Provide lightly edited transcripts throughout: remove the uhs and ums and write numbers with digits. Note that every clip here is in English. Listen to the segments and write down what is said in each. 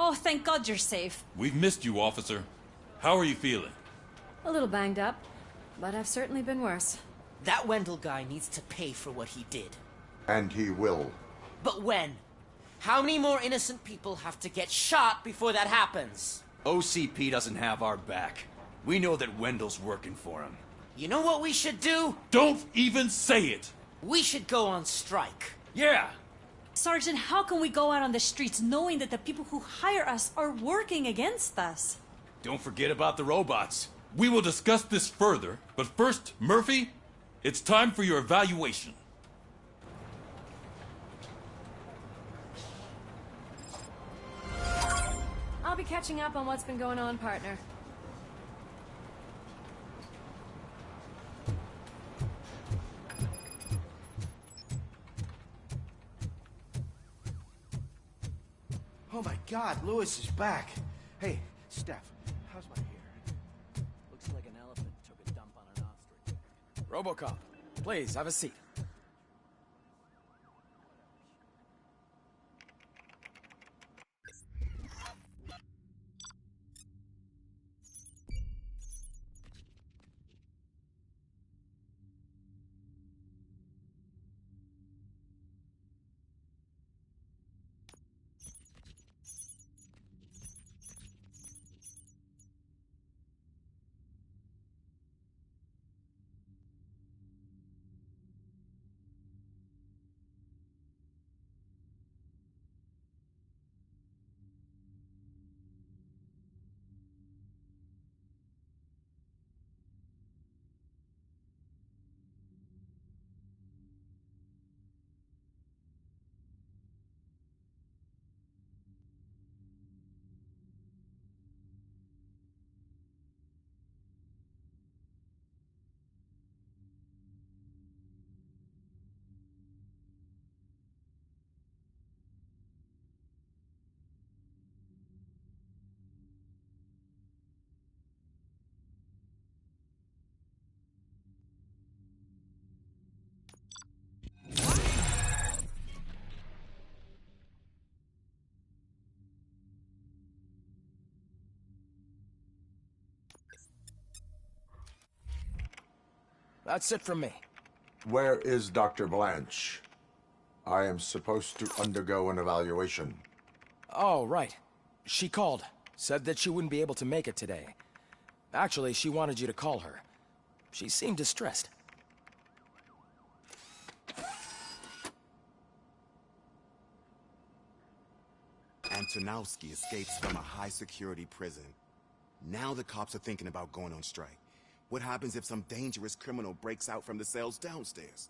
Oh, thank God you're safe. We've missed you, officer. How are you feeling? A little banged up, but I've certainly been worse. That Wendell guy needs to pay for what he did. And he will. But when? How many more innocent people have to get shot before that happens? OCP doesn't have our back. We know that Wendell's working for him. You know what we should do? Don't even say it! We should go on strike. Yeah! Sergeant, how can we go out on the streets knowing that the people who hire us are working against us? Don't forget about the robots. We will discuss this further, but first, Murphy, it's time for your evaluation. I'll be catching up on what's been going on, partner. Oh my God, Lewis is back. Hey, Steph, how's my hair? Looks like an elephant took a dump on an ostrich. Robocop, please, have a seat. That's it from me. Where is Dr. Blanche? I am supposed to undergo an evaluation. Oh, right. She called. Said that she wouldn't be able to make it today. Actually, she wanted you to call her. She seemed distressed. Antonowski escapes from a high-security prison. Now the cops are thinking about going on strike. What happens if some dangerous criminal breaks out from the cells downstairs?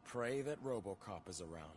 Pray that Robocop is around.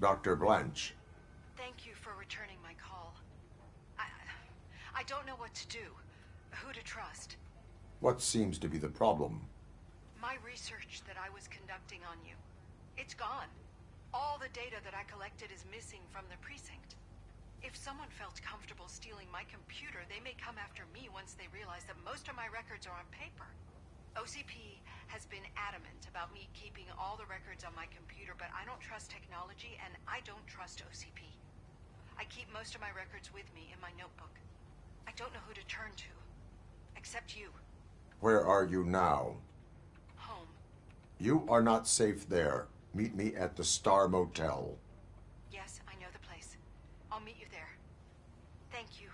Dr. Blanche. Thank you for returning my call. I don't know what to do. Who to trust. What seems to be the problem? My research that I was conducting on you. It's gone. All the data that I collected is missing from the precinct. If someone felt comfortable stealing my computer, they may come after me once they realize that most of my records are on paper. OCP has been adamant about me keeping all the records on my computer, but I don't trust technology and I don't trust OCP. I keep most of my records with me in my notebook. I don't know who to turn to, except you. Where are you now? Home. You are not safe there. Meet me at the Star Motel. Yes, I know the place. I'll meet you there. Thank you.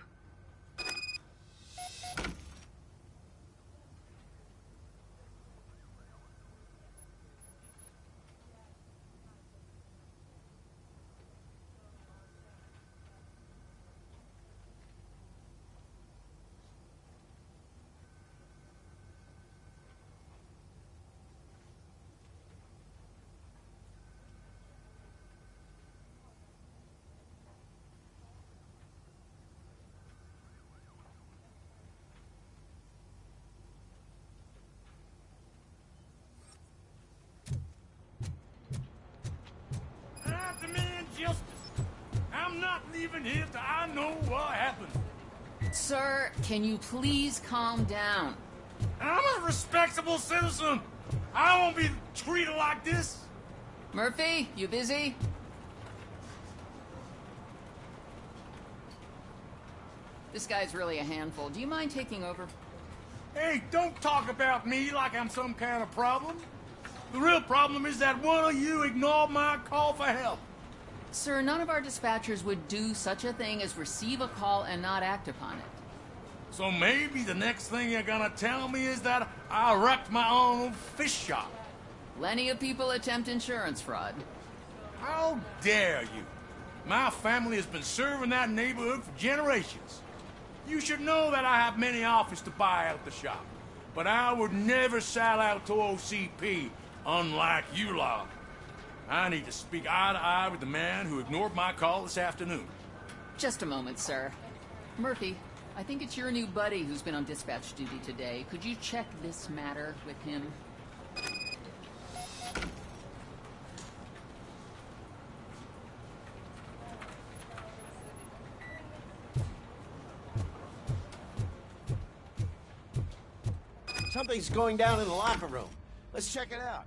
justice. I'm not leaving here till I know what happened. Sir, can you please calm down? I'm a respectable citizen. I won't be treated like this. Murphy, you busy? This guy's really a handful. Do you mind taking over? Hey, don't talk about me like I'm some kind of problem. The real problem is that one of you ignored my call for help. Sir, none of our dispatchers would do such a thing as receive a call and not act upon it. So maybe the next thing you're gonna tell me is that I wrecked my own fish shop. Plenty of people attempt insurance fraud. How dare you? My family has been serving that neighborhood for generations. You should know that I have many offers to buy out the shop. But I would never sell out to OCP, unlike you lot. I need to speak eye to eye with the man who ignored my call this afternoon. Just a moment, sir. Murphy, I think it's your new buddy who's been on dispatch duty today. Could you check this matter with him? Something's going down in the locker room. Let's check it out.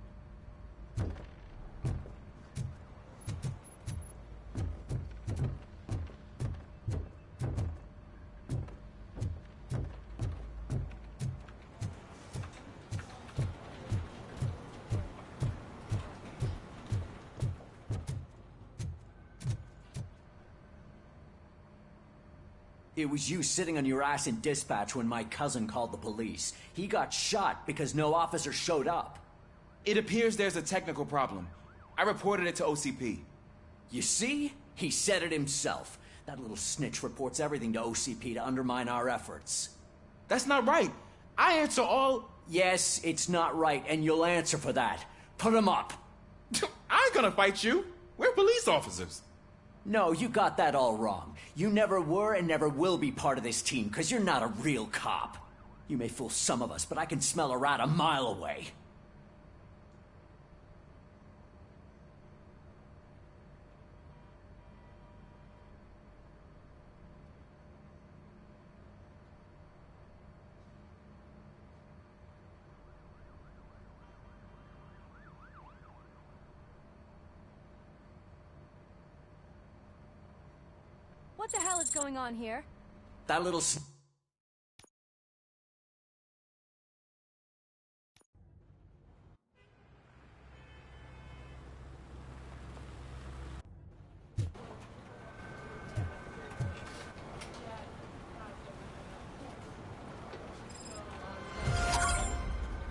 It was you sitting on your ass in dispatch when my cousin called the police. He got shot because no officer showed up. It appears there's a technical problem. I reported it to OCP. You see? He said it himself. That little snitch reports everything to OCP to undermine our efforts. That's not right. I answer all... Yes, it's not right, and you'll answer for that. Put him up. I ain't gonna fight you. We're police officers. No, you got that all wrong. You never were and never will be part of this team, because you're not a real cop. You may fool some of us, but I can smell a rat a mile away. What the hell is going on here? That little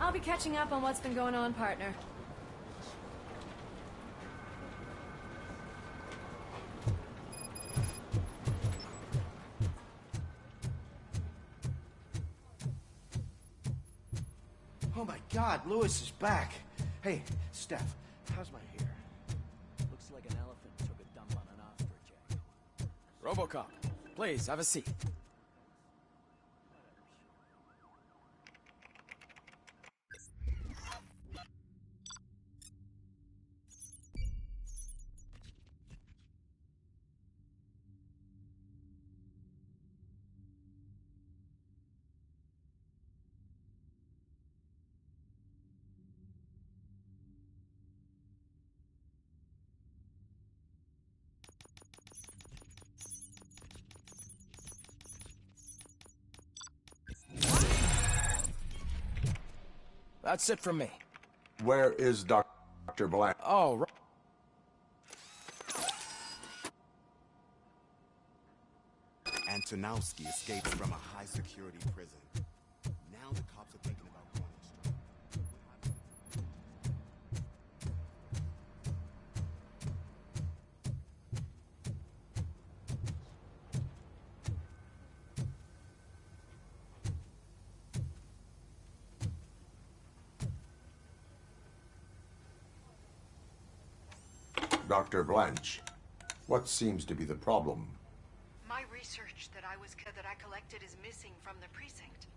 I'll be catching up on what's been going on, partner. Oh my God, Lewis is back. Hey, Steph, how's my hair? looks like an elephant took a dump on an ostrich egg. RoboCop, please, have a seat. That's it from me. Where is Dr. Blanche? Oh, right. Antonowski escapes from a high-security prison. Now the cops are thinking about going on strike. Dr. Blanche, what seems to be the problem? My research that I collected is missing from the precinct.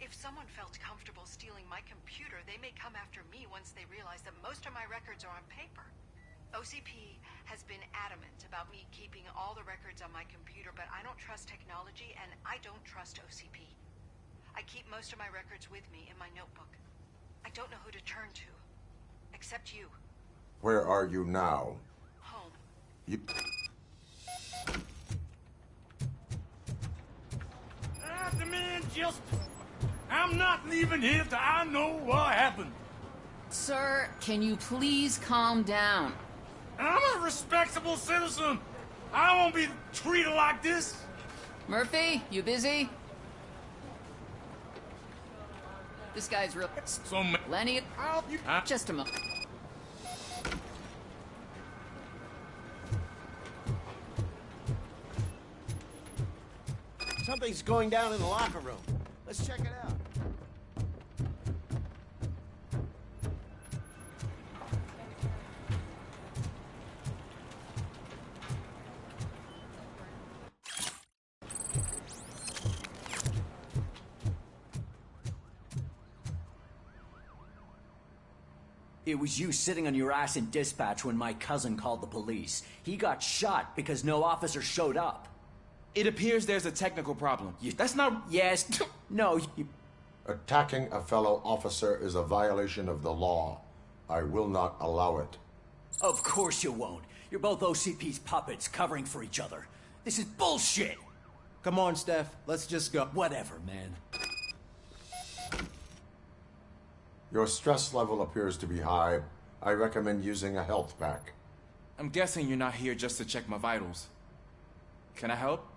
If someone felt comfortable stealing my computer, they may come after me once they realize that most of my records are on paper. OCP has been adamant about me keeping all the records on my computer, but I don't trust technology and I don't trust OCP. I keep most of my records with me in my notebook. I don't know who to turn to, except you. Where are you now? Home. You... The man just... I'm not leaving here till I know what happened. Sir, can you please calm down? I'm a respectable citizen. I won't be treated like this. Murphy, you busy? This guy's real... So... Lenny, just a moment. Something's going down in the locker room. Let's check it out. It was you sitting on your ass in dispatch when my cousin called the police. He got shot because no officer showed up. It appears there's a technical problem. That's not... Yes. No. Attacking a fellow officer is a violation of the law. I will not allow it. Of course you won't. You're both OCP's puppets covering for each other. This is bullshit! Come on, Steph. Let's just go. Whatever, man. Your stress level appears to be high. I recommend using a health pack. I'm guessing you're not here just to check my vitals. Can I help?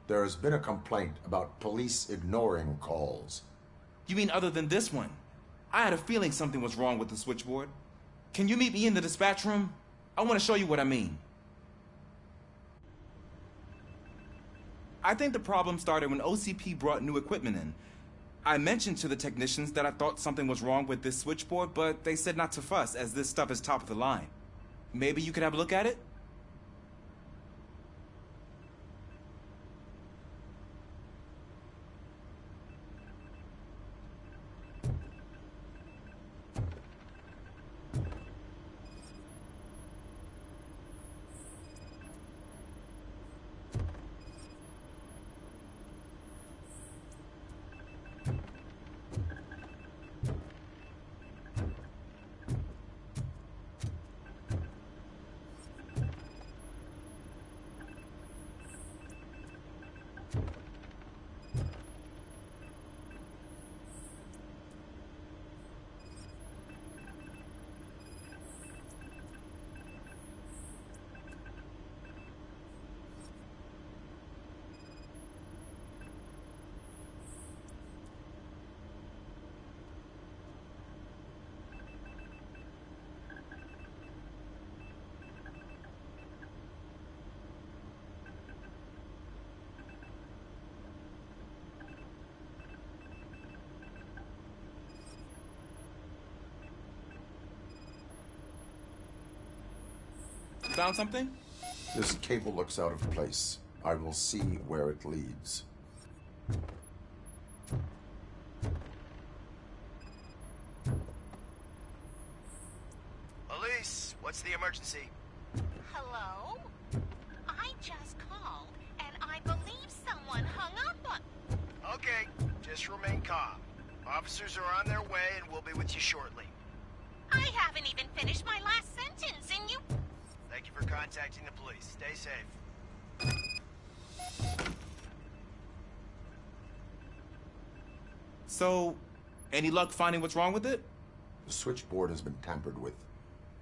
There has been a complaint about police ignoring calls. You mean other than this one? I had a feeling something was wrong with the switchboard. Can you meet me in the dispatch room? I want to show you what I mean. I think the problem started when OCP brought new equipment in. I mentioned to the technicians that I thought something was wrong with this switchboard, but they said not to fuss, as this stuff is top of the line. Maybe you could have a look at it? Found something? This cable looks out of place. I will see where it leads. Elise, what's the emergency? Hello? I just called, and I believe someone hung up on... Okay, just remain calm. Officers are on their way and we'll be with you shortly. I haven't even finished my last sentence, and you... Thank you for contacting the police. Stay safe. So, any luck finding what's wrong with it? The switchboard has been tampered with.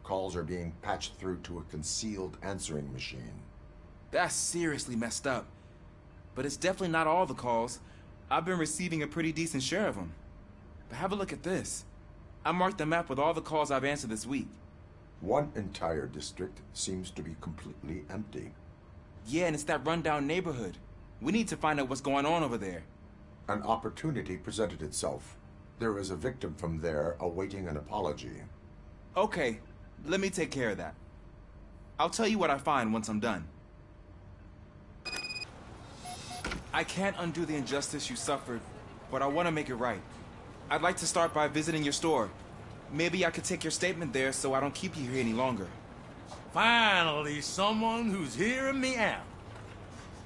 Calls are being patched through to a concealed answering machine. That's seriously messed up. But it's definitely not all the calls. I've been receiving a pretty decent share of them. But have a look at this. I marked the map with all the calls I've answered this week. One entire district seems to be completely empty. Yeah, and it's that rundown neighborhood. We need to find out what's going on over there. An opportunity presented itself. There is a victim from there awaiting an apology. Okay, let me take care of that. I'll tell you what I find once I'm done. I can't undo the injustice you suffered, but I want to make it right. I'd like to start by visiting your store. Maybe I could take your statement there so I don't keep you here any longer. Finally, someone who's hearing me out.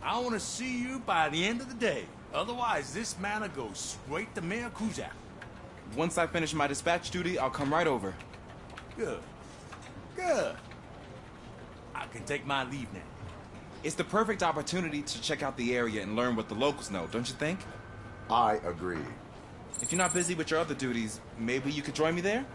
I want to see you by the end of the day. Otherwise, this manor goes straight to Mayor Kuzak. Once I finish my dispatch duty, I'll come right over. Good. Good. I can take my leave now. It's the perfect opportunity to check out the area and learn what the locals know, don't you think? I agree. If you're not busy with your other duties, maybe you could join me there?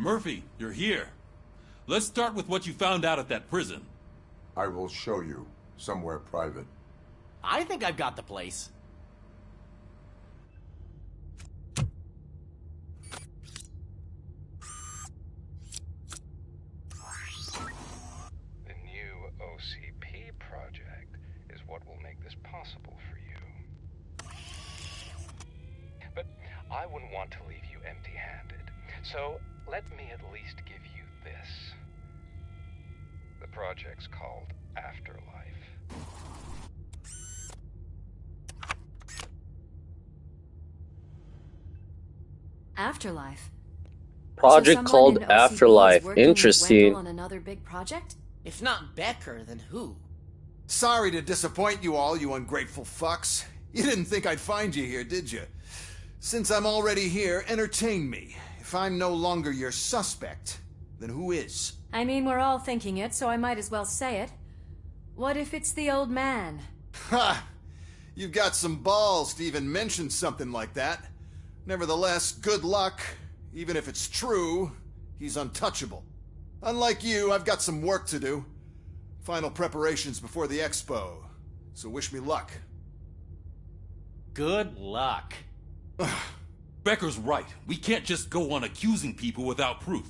Murphy, you're here. Let's start with what you found out at that prison. I will show you somewhere private. I think I've got the place. The new OCP project is what will make this possible for you. But I wouldn't want to leave you empty-handed. So let me at least give you this. The project's called Afterlife. Afterlife? Project called Afterlife. Interesting. On another big project? If not Becker, then who? Sorry to disappoint you all, you ungrateful fucks. You didn't think I'd find you here, did you? Since I'm already here, entertain me. If I'm no longer your suspect, then who is? I mean, we're all thinking it, so I might as well say it. What if it's the old man? Ha! You've got some balls to even mention something like that. Nevertheless, good luck. Even if it's true, he's untouchable. Unlike you, I've got some work to do. Final preparations before the expo. So wish me luck. Good luck. Becker's right. We can't just go on accusing people without proof.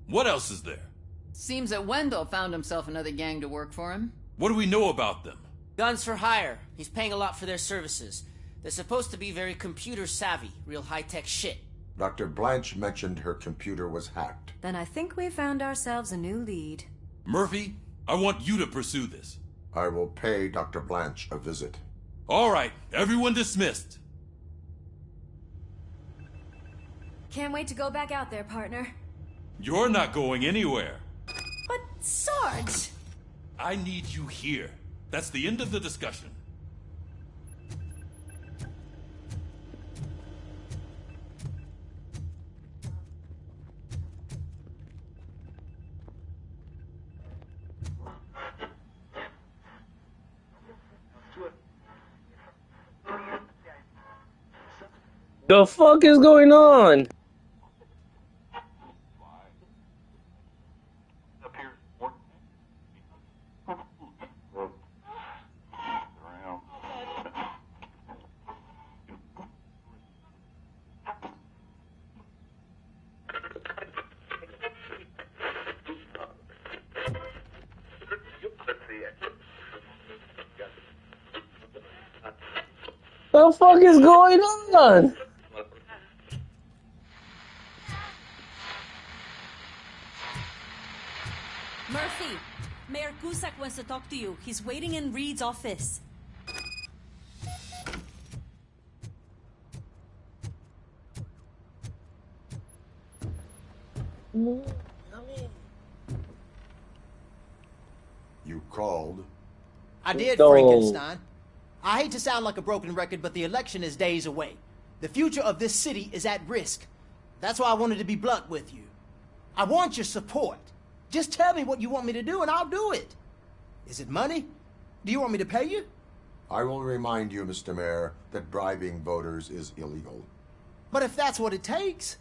What else is there? Seems that Wendell found himself another gang to work for him. What do we know about them? Guns for hire. He's paying a lot for their services. They're supposed to be very computer savvy, real high-tech shit. Dr. Blanche mentioned her computer was hacked. Then I think we found ourselves a new lead. Murphy, I want you to pursue this. I will pay Dr. Blanche a visit. All right, everyone dismissed. Can't wait to go back out there, partner. You're not going anywhere. But, Sarge! I need you here. That's the end of the discussion. The fuck is going on? The fuck is going on? Murphy, Mayor Cusack wants to talk to you. He's waiting in Reed's office. You called? I did, No. Frankenstein. I hate to sound like a broken record, but the election is days away. The future of this city is at risk. That's why I wanted to be blunt with you. I want your support. Just tell me what you want me to do and I'll do it. Is it money? Do you want me to pay you? I will remind you, Mr. Mayor, that bribing voters is illegal. But if that's what it takes,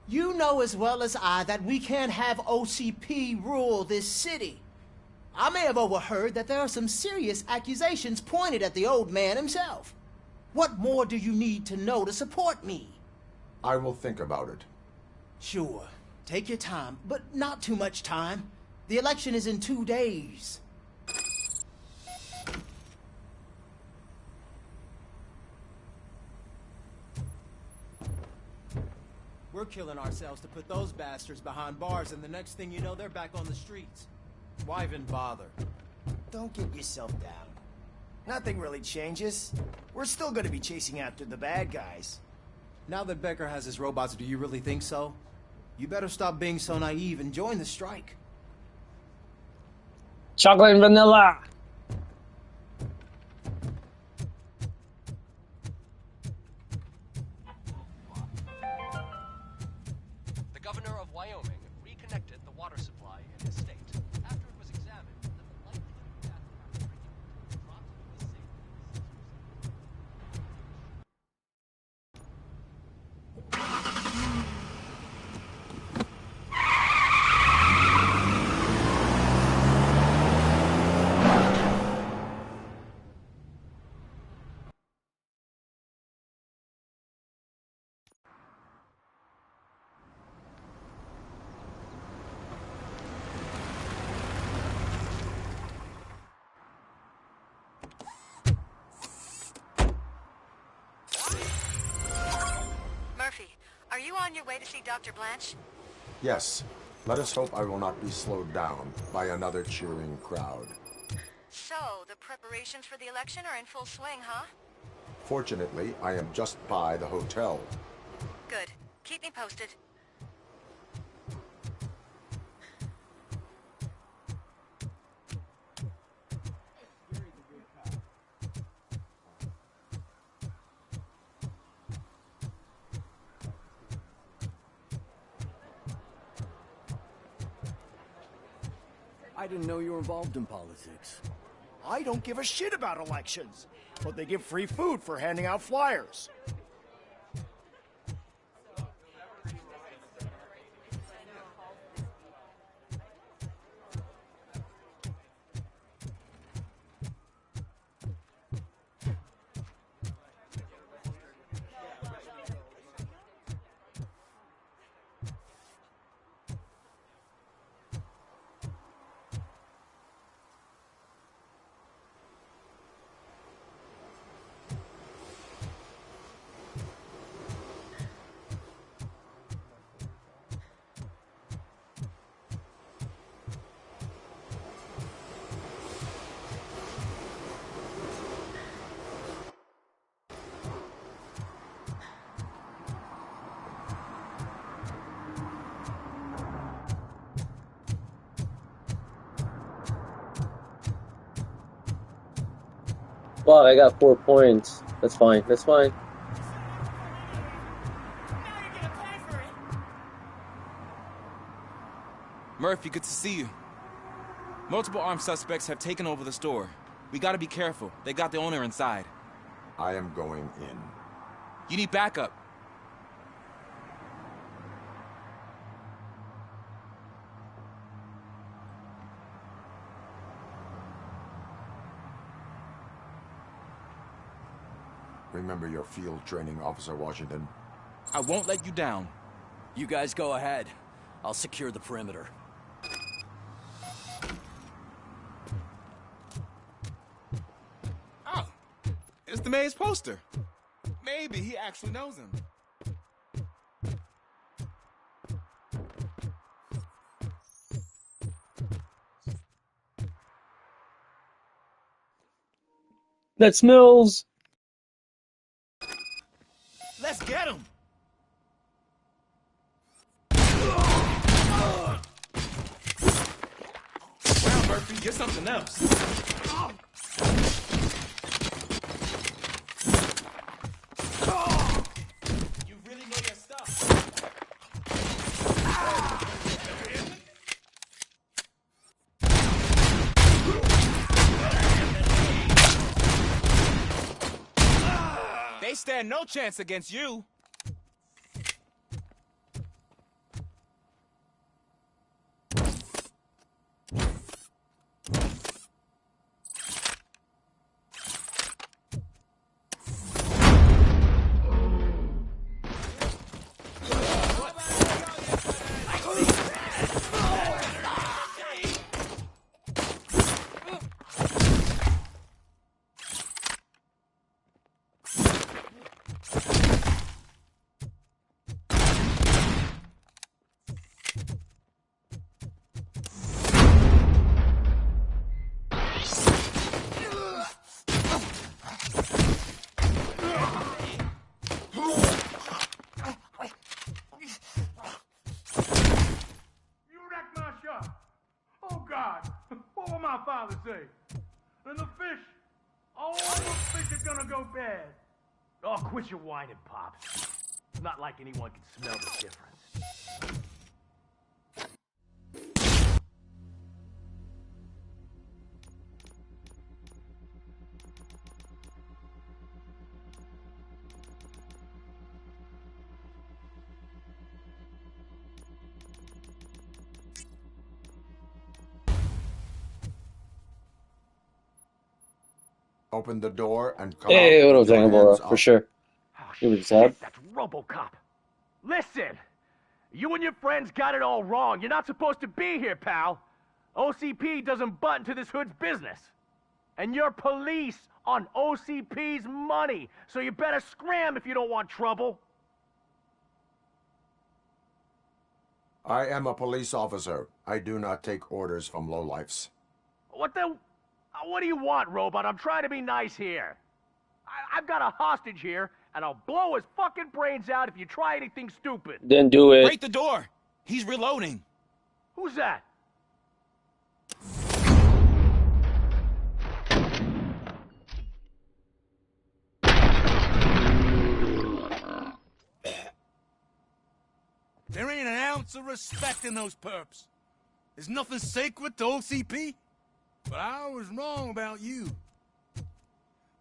you know as well as I that we can't have OCP rule this city. I may have overheard that there are some serious accusations pointed at the old man himself. What more do you need to know to support me? I will think about it. Sure. Take your time, but not too much time. The election is in 2 days. We're killing ourselves to put those bastards behind bars, and the next thing you know, they're back on the streets. Why even bother? Don't get yourself down. Nothing really changes. We're still gonna be chasing after the bad guys. Now that Becker has his robots, do you really think so? You better stop being so naive and join the strike. Chocolate and vanilla. The governor of Wyoming reconnected the water supply in his state. After it was examined, the likelihood of death after drinking dropped to the same. Murphy, are you on your way to see Dr. Blanche? Yes. Let us hope I will not be slowed down by another cheering crowd. So, the preparations for the election are in full swing, huh? Fortunately, I am just by the hotel. Good. Keep me posted. I didn't know you were involved in politics. I don't give a shit about elections, but they give free food for handing out flyers. Fuck, I got 4 points. That's fine. That's fine. Murphy, good to see you. Multiple armed suspects have taken over the store. We gotta be careful. They got the owner inside. I am going in. You need backup. Remember your field training, Officer Washington. I won't let you down. You guys go ahead. I'll secure the perimeter. Oh, it's the mayor's poster. Maybe he actually knows him. That's Mills. Let's get him. Wow, Murphy, you're something else. You really know your stuff. They stand no chance against you. say. And the fish, all the fish are gonna go bad. Oh, quit your whining, Pops. It's not like anyone can smell the difference. Open the door and come Hey, out what up, with your Django Bora? hands For up. sure. Give me the tab. That's RoboCop. Listen, you and your friends got it all wrong. You're not supposed to be here, pal. OCP doesn't butt into this hood's business. And you're police on OCP's money, so you better scram if you don't want trouble. I am a police officer. I do not take orders from lowlifes. What do you want, Robot? I'm trying to be nice here. I've got a hostage here, and I'll blow his fucking brains out if you try anything stupid. Then do it. Break the door. He's reloading. Who's that? There ain't an ounce of respect in those perps. There's nothing sacred to OCP. But I was wrong about you.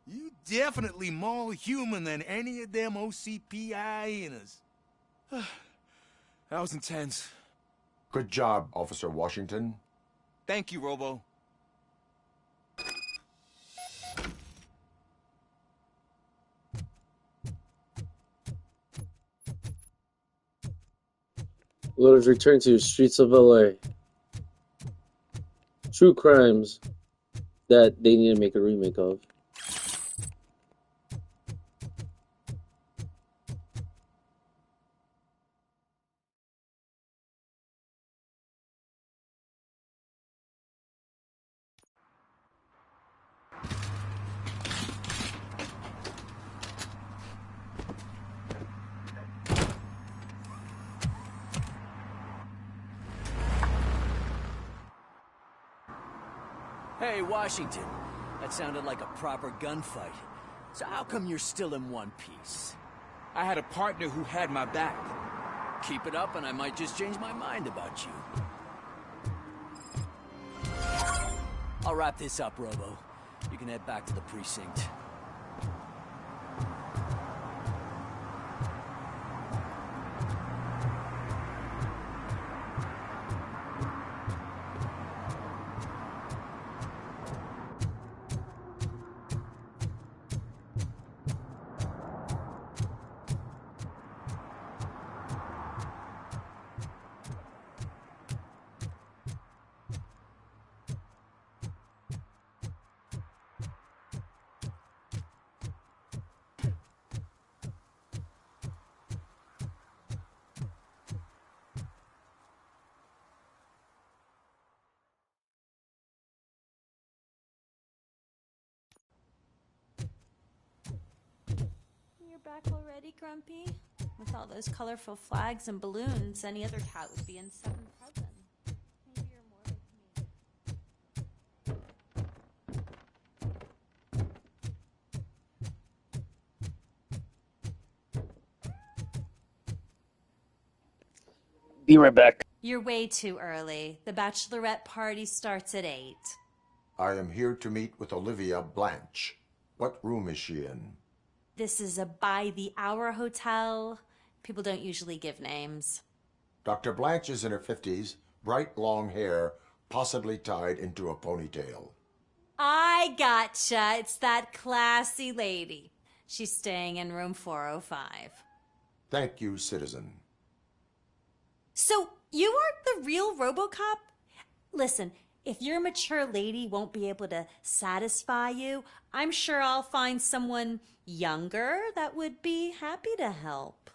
You definitely more human than any of them OCP hyenas. That was intense. Good job, Officer Washington. Thank you, Robo. Loaders return to streets of LA. True crimes that they need to make a remake of. Hey, Washington. That sounded like a proper gunfight. So how come you're still in one piece? I had a partner who had my back. Keep it up and I might just change my mind about you. I'll wrap this up, Robo. You can head back to the precinct. you're back already, Grumpy? With all those colorful flags and balloons, any other cat would be in seventh heaven. Maybe you're more Be right back. You're way too early. The bachelorette party starts at 8. I am here to meet with Olivia Blanche. What room is she in? This is a by-the-hour hotel. People don't usually give names. Dr. Blanche is in her 50s, bright long hair, possibly tied into a ponytail. I gotcha. It's that classy lady. She's staying in room 405. Thank you, citizen. So, you aren't the real RoboCop? Listen, if your mature lady won't be able to satisfy you, I'm sure I'll find someone younger that would be happy to help.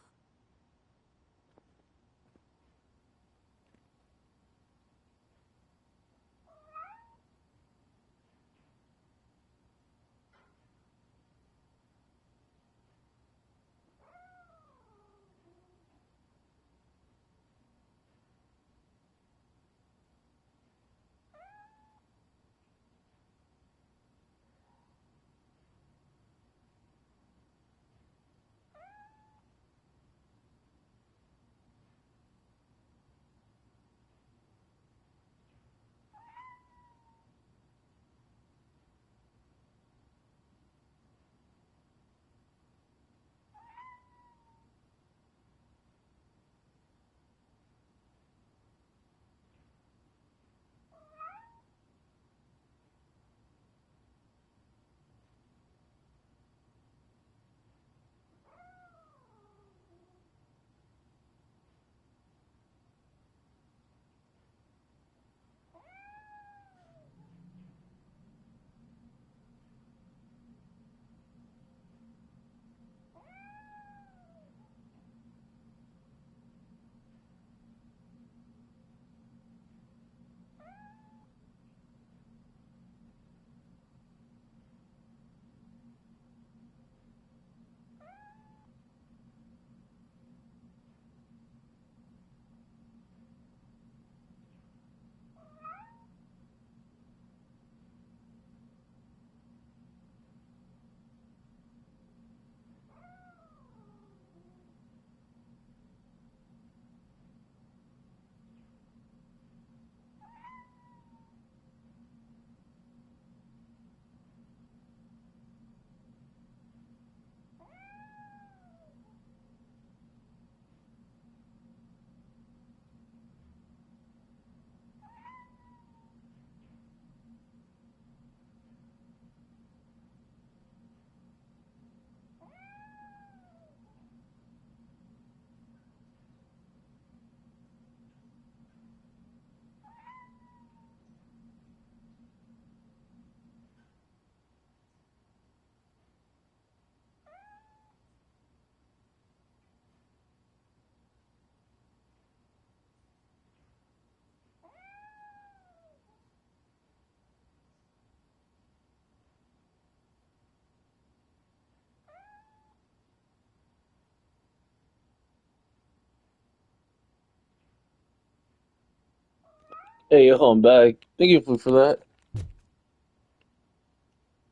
Hey, yo, I'm back. Thank you for that.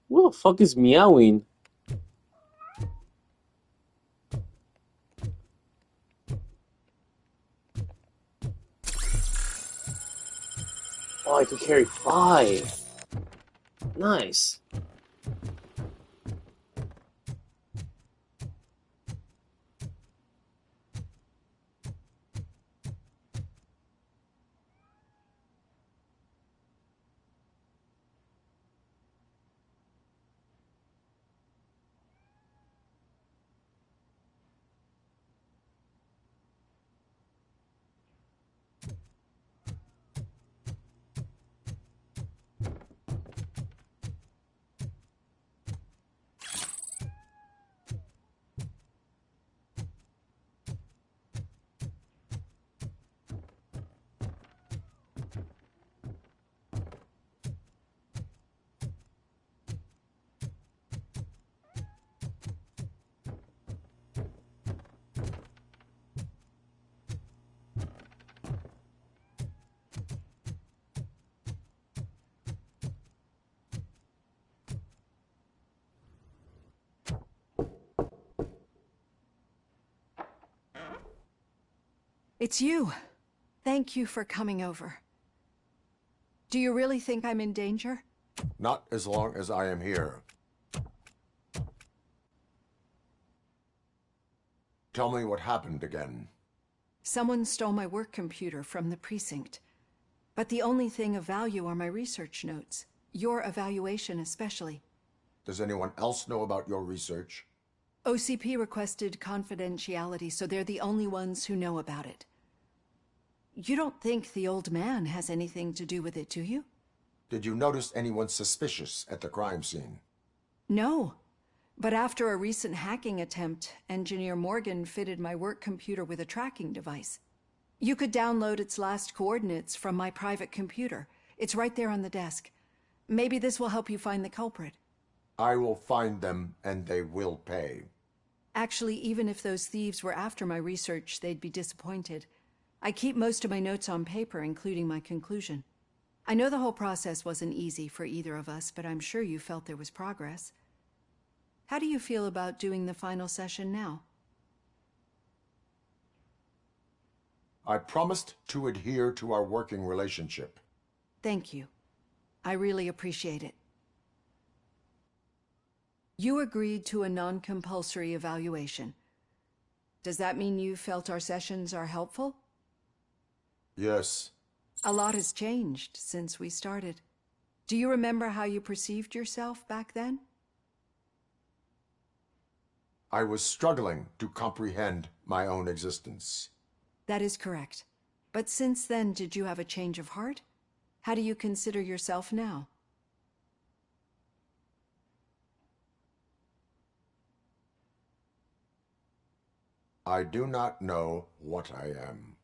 Who the fuck is meowing? Oh, I can carry 5. Nice. It's you. Thank you for coming over. Do you really think I'm in danger? Not as long as I am here. Tell me what happened again. Someone stole my work computer from the precinct. But the only thing of value are my research notes. Your evaluation especially. Does anyone else know about your research? OCP requested confidentiality, so they're the only ones who know about it. You don't think the old man has anything to do with it, do you? Did you notice anyone suspicious at the crime scene? No. But after a recent hacking attempt, Engineer Morgan fitted my work computer with a tracking device. You could download its last coordinates from my private computer. It's right there on the desk. Maybe this will help you find the culprit. I will find them, and they will pay. Actually, even if those thieves were after my research, they'd be disappointed. I keep most of my notes on paper, including my conclusion. I know the whole process wasn't easy for either of us, but I'm sure you felt there was progress. How do you feel about doing the final session now? I promised to adhere to our working relationship. Thank you. I really appreciate it. You agreed to a non-compulsory evaluation. Does that mean you felt our sessions are helpful? Yes. A lot has changed since we started. Do you remember how you perceived yourself back then? I was struggling to comprehend my own existence. That is correct. But since then, did you have a change of heart? How do you consider yourself now? I do not know what I am.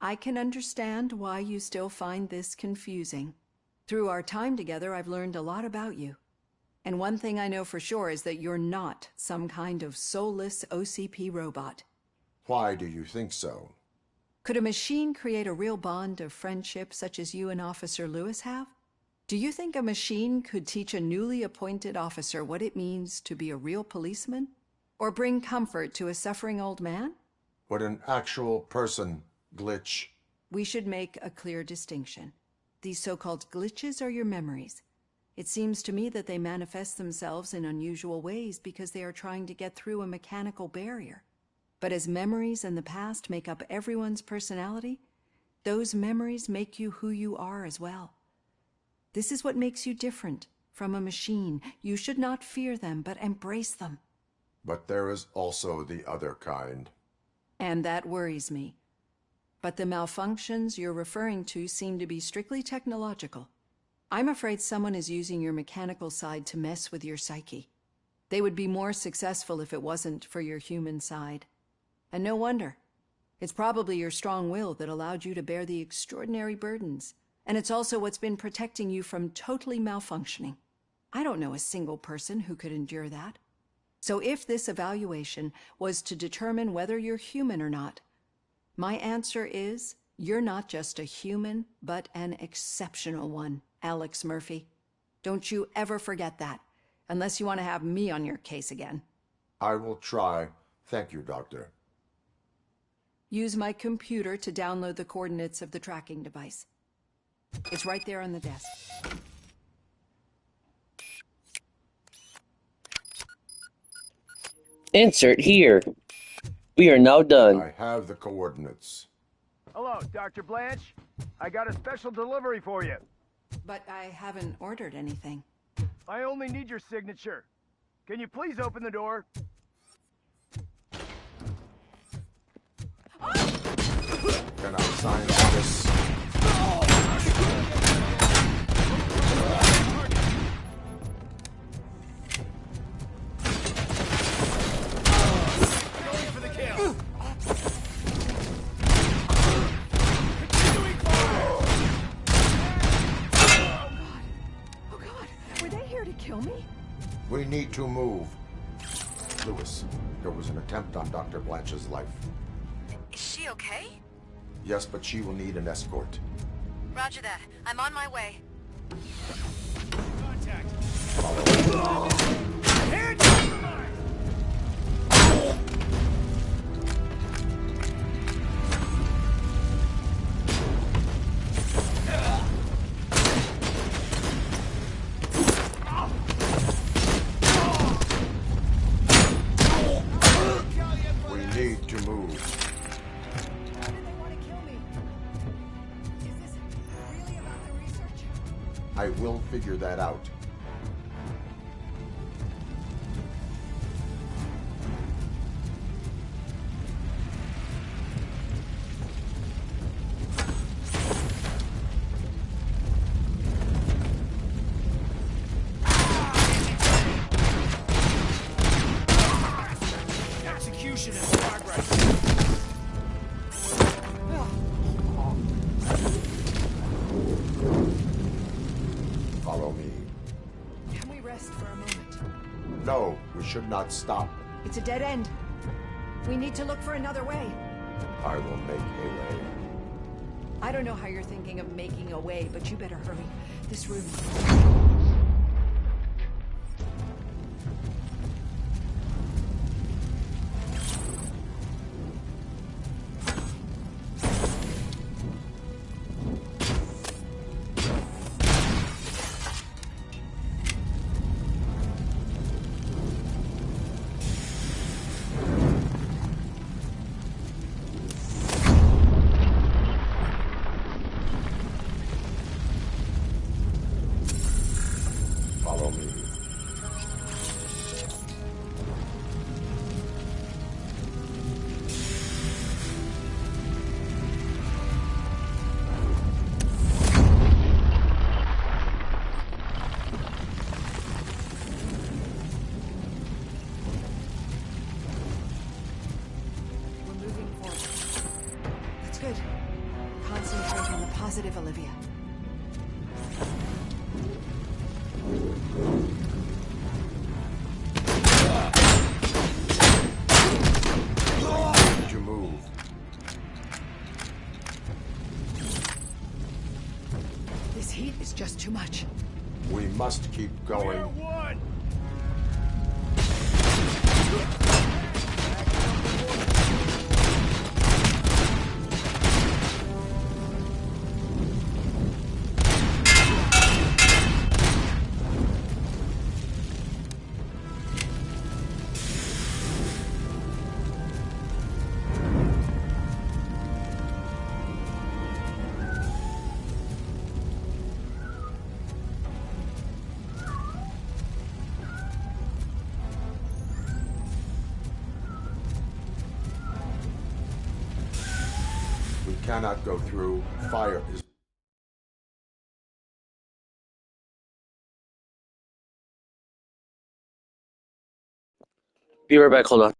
I can understand why you still find this confusing. Through our time together, I've learned a lot about you. And one thing I know for sure is that you're not some kind of soulless OCP robot. Why do you think so? Could a machine create a real bond of friendship such as you and Officer Lewis have? Do you think a machine could teach a newly appointed officer what it means to be a real policeman? Or bring comfort to a suffering old man? Would an actual person glitch? We should make a clear distinction. These so-called glitches are your memories. It seems to me that they manifest themselves in unusual ways because they are trying to get through a mechanical barrier. But as memories and the past make up everyone's personality, those memories make you who you are as well. This is what makes you different from a machine. You should not fear them, but embrace them. But there is also the other kind. And that worries me. But the malfunctions you're referring to seem to be strictly technological. I'm afraid someone is using your mechanical side to mess with your psyche. They would be more successful if it wasn't for your human side. And no wonder. It's probably your strong will that allowed you to bear the extraordinary burdens. And it's also what's been protecting you from totally malfunctioning. I don't know a single person who could endure that. So if this evaluation was to determine whether you're human or not, my answer is you're not just a human, but an exceptional one, Alex Murphy. Don't you ever forget that, unless you want to have me on your case again. I will try. Thank you, Doctor. Use my computer to download the coordinates of the tracking device. It's right there on the desk. Insert here. We are now done. I have the coordinates. Hello, Dr. Blanche. I got a special delivery for you. But I haven't ordered anything. I only need your signature. Can you please open the door? Can I sign this? Going for the kill. Oh God, were they here to kill me? We need to move. Lewis, there was an attempt on Dr. Blanche's life. Is she okay? Yes, but she will need an escort. Roger that. I'm on my way. Contact. Follow. need to move. Why do they want to kill me? Is this really about the research? I will figure that out. Execution in progress. Follow me. Can we rest for a moment? No, we should not stop. It's a dead end. We need to look for another way. I will make a way. I don't know how you're thinking of making a way, but you better hurry. This room. Follow me. We're moving forward. That's good. Concentrate on the positive, Olivia. Need to move. This heat is just too much. We must keep going. One. We cannot go through. Fire is... Be right back, hold on.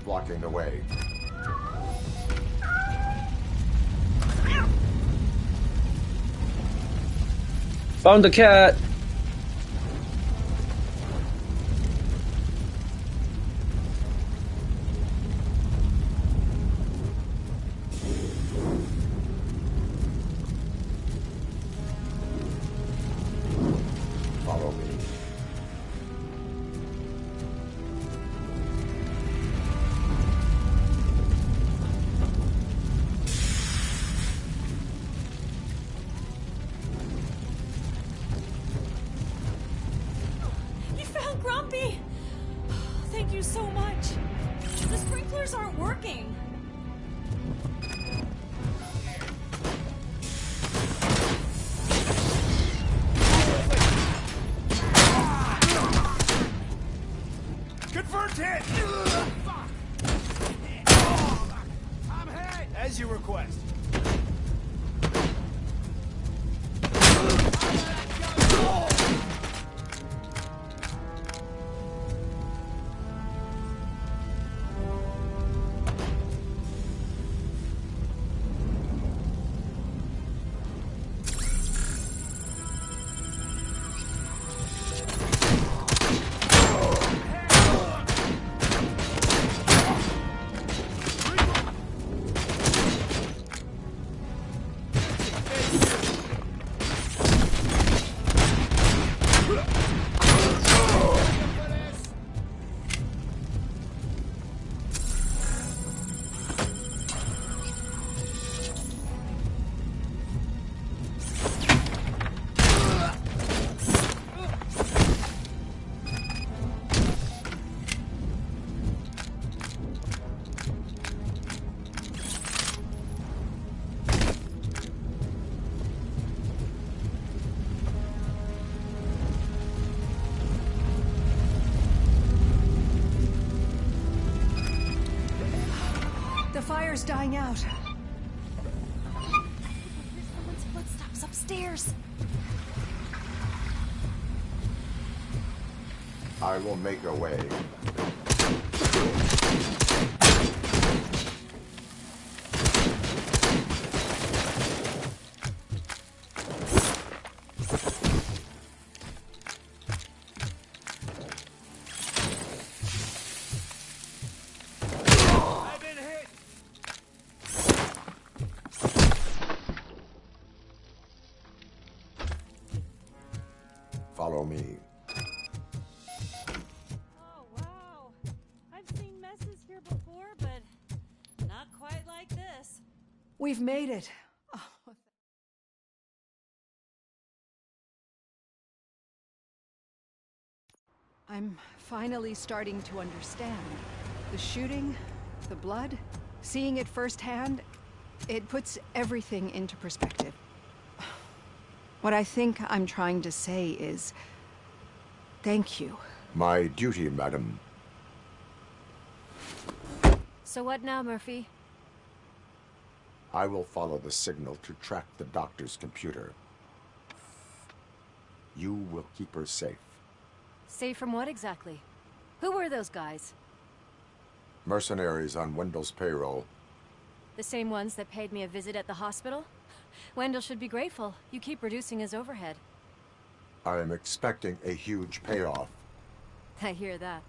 blocking the way. Found the cat. Follow me. You found Grumpy! Thank you so much. The sprinklers aren't working. Confirmed hit! I'm hit! As you request. The fire's dying out. Someone's footsteps upstairs. I will make a way. I've been hit! Follow me. Oh, wow. I've seen messes here before, but not quite like this. We've made it. Oh, I'm finally starting to understand. The shooting, the blood, seeing it firsthand, it puts everything into perspective. What I think I'm trying to say is, thank you. My duty, madam. So what now, Murphy? I will follow the signal to track the doctor's computer. You will keep her safe. Safe from what exactly? Who were those guys? Mercenaries on Wendell's payroll. The same ones that paid me a visit at the hospital? Wendell should be grateful. You keep reducing his overhead. I am expecting a huge payoff. I hear that.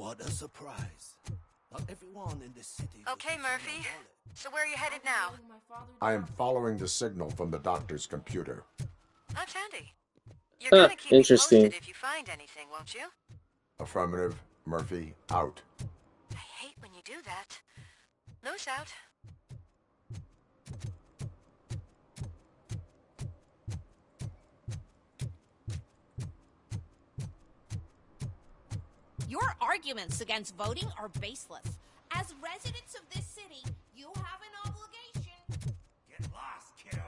What a surprise. Not everyone in this city... Okay, Murphy. So where are you headed now? I am following the signal from the doctor's computer. That's handy. You're gonna keep me interesting. posted if you find anything, won't you? Affirmative. Murphy, out. I hate when you do that. Loose out. Your arguments against voting are baseless. As residents of this city, you have an obligation. Get lost, kiddo.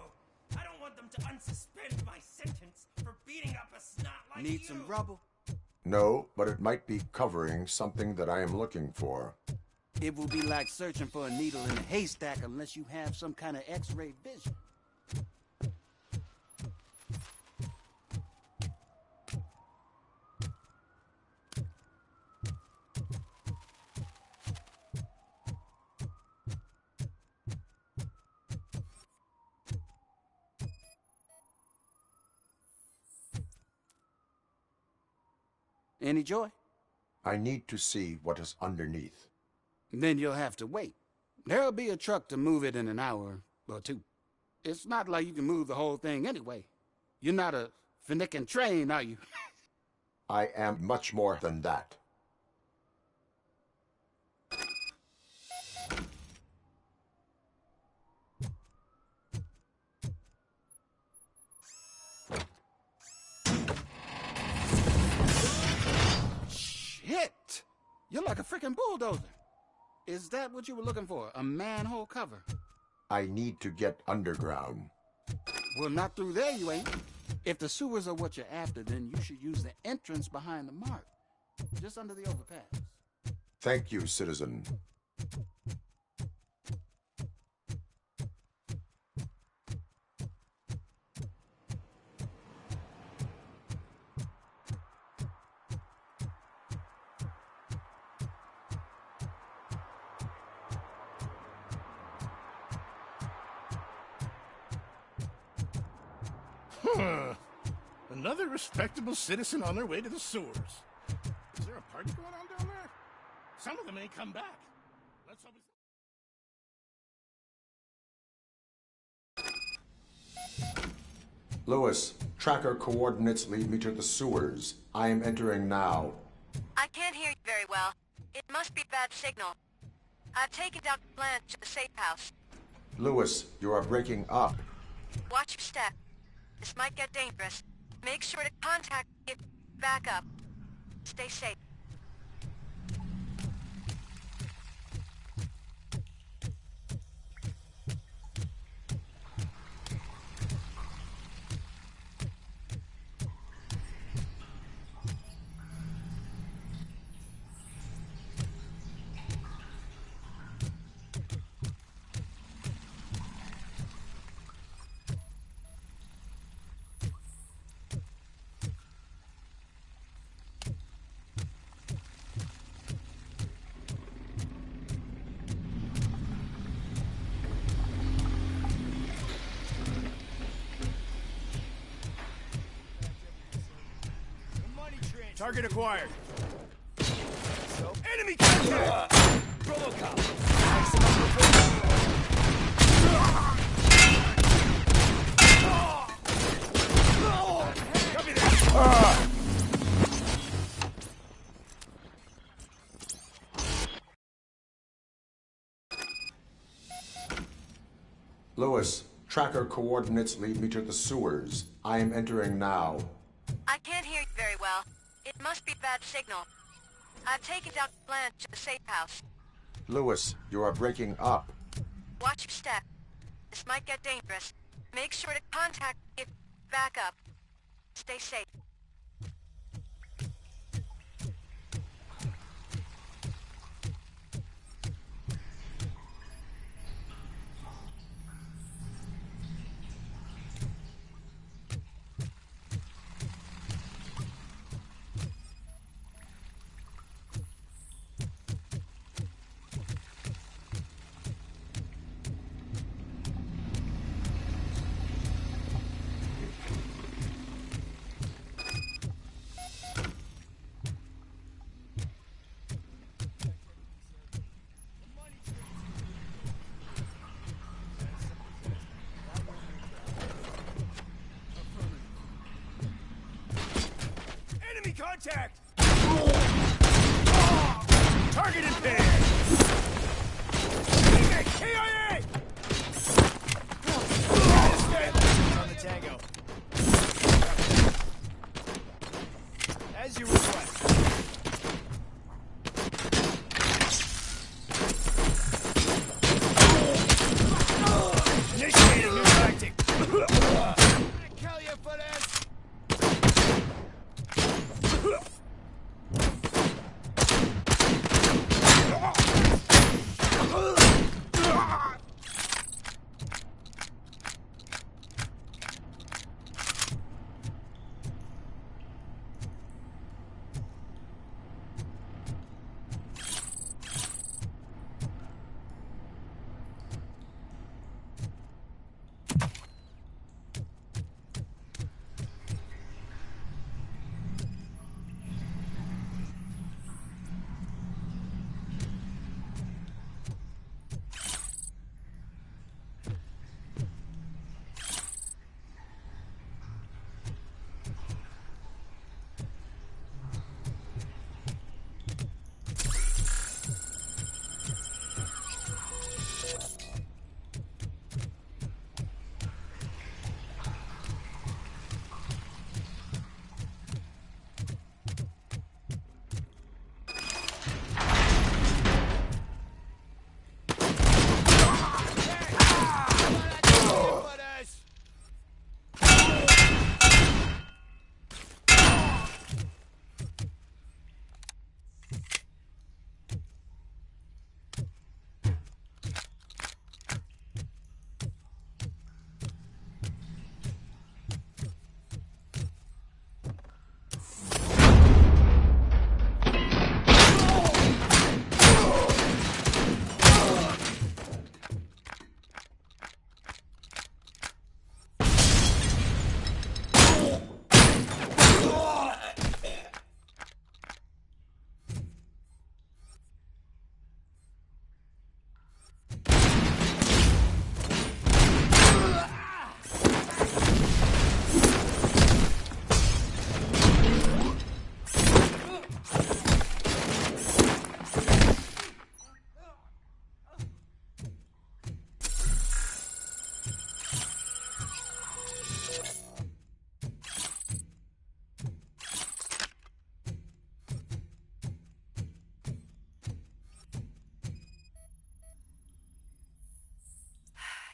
I don't want them to unsuspend my sentence for beating up a snot like you. Need some rubble? No, but it might be covering something that I am looking for. It will be like searching for a needle in a haystack unless you have some kind of X-ray vision. Any joy? I need to see what is underneath. Then you'll have to wait. There'll be a truck to move it in an hour or two. It's not like you can move the whole thing anyway. You're not a finicking train, are you? I am much more than that. Shit! You're like a freaking bulldozer. Is that what you were looking for? A manhole cover? I need to get underground. Well, not through there, you ain't. If the sewers are what you're after, then you should use the entrance behind the mark. Just under the overpass. Thank you, citizen. Another respectable citizen on their way to the sewers. Is there a party going on down there? Some of them may come back. Let's hope it's... Lewis, tracker coordinates lead me to the sewers. I am entering now. I can't hear you very well. It must be bad signal. I've taken Dr. Blanche to the safe house. Lewis, you are breaking up. Watch your step. This might get dangerous. Make sure to contact me if back up. Stay safe. Target acquired. Enemy contact! Copy that. Lewis, tracker coordinates lead me to the sewers. I am entering now. I can't hear you very well. It must be bad signal. I've taken Dr. Blanche to the safe house. Lewis, you are breaking up. Watch your step. This might get dangerous. Make sure to contact me if back up. Stay safe. Contact! Target and pin! KIA! On the tango. As you request. Initiating new tactic. Kill you for this!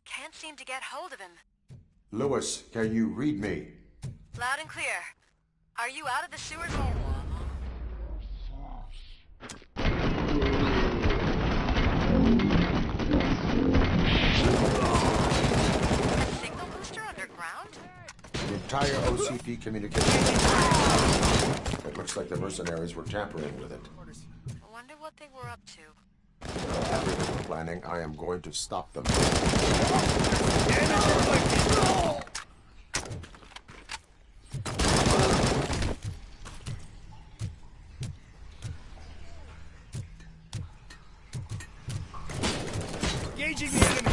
Can't seem to get hold of him. Lewis, can you read me? Loud and clear. Are you out of the sewer? A signal booster underground? The entire OCP communication. It looks like the mercenaries were tampering with it. I wonder what they were up to. After this planning, I am going to stop them. Engaging the enemy!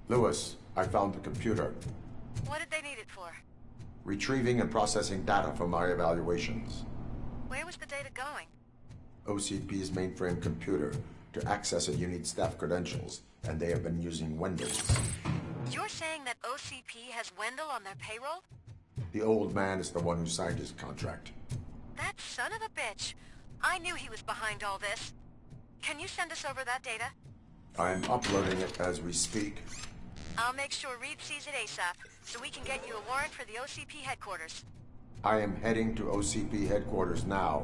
Lewis, I found the computer. What did they need it for? Retrieving and processing data from my evaluations. Where was the data going? OCP's mainframe computer. To access it, you need staff credentials, and they have been using Wendell's. You're saying that OCP has Wendell on their payroll? The old man is the one who signed his contract. That son of a bitch. I knew he was behind all this. Can you send us over that data? I am uploading it as we speak. I'll make sure Reed sees it ASAP, so we can get you a warrant for the OCP headquarters. I am heading to OCP headquarters now.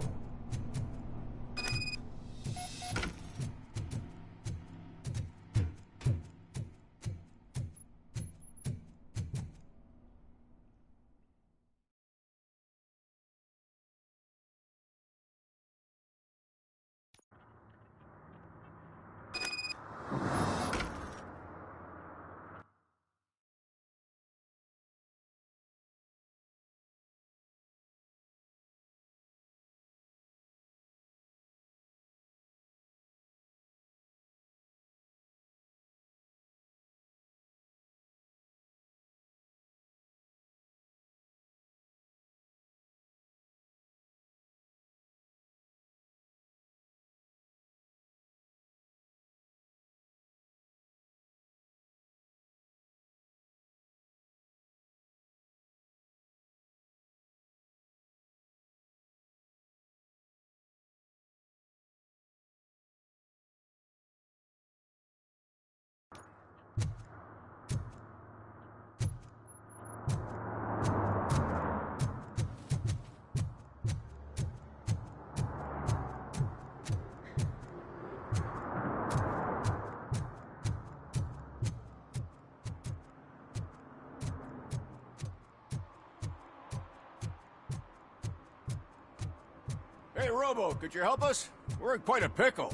Hey, Robo, could you help us? We're in quite a pickle.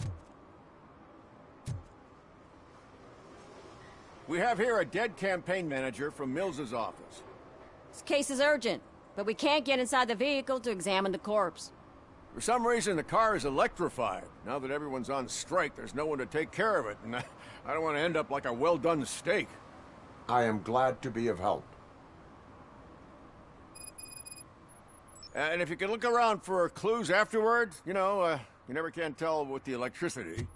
We have here a dead campaign manager from Mills's office. This case is urgent, but we can't get inside the vehicle to examine the corpse. For some reason, the car is electrified. Now that everyone's on strike, there's no one to take care of it, and I don't want to end up like a well-done steak. I am glad to be of help. And if you can look around for clues afterward, you know, you never can tell with the electricity.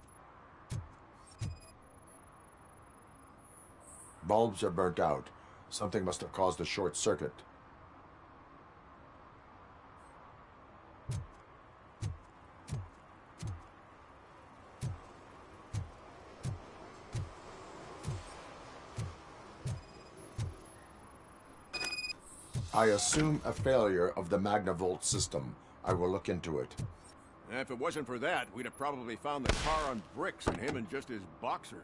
Bulbs are burnt out. Something must have caused a short circuit. I assume a failure of the Magnavolt system. I will look into it. And if it wasn't for that, we'd have probably found the car on bricks and him in just his boxers.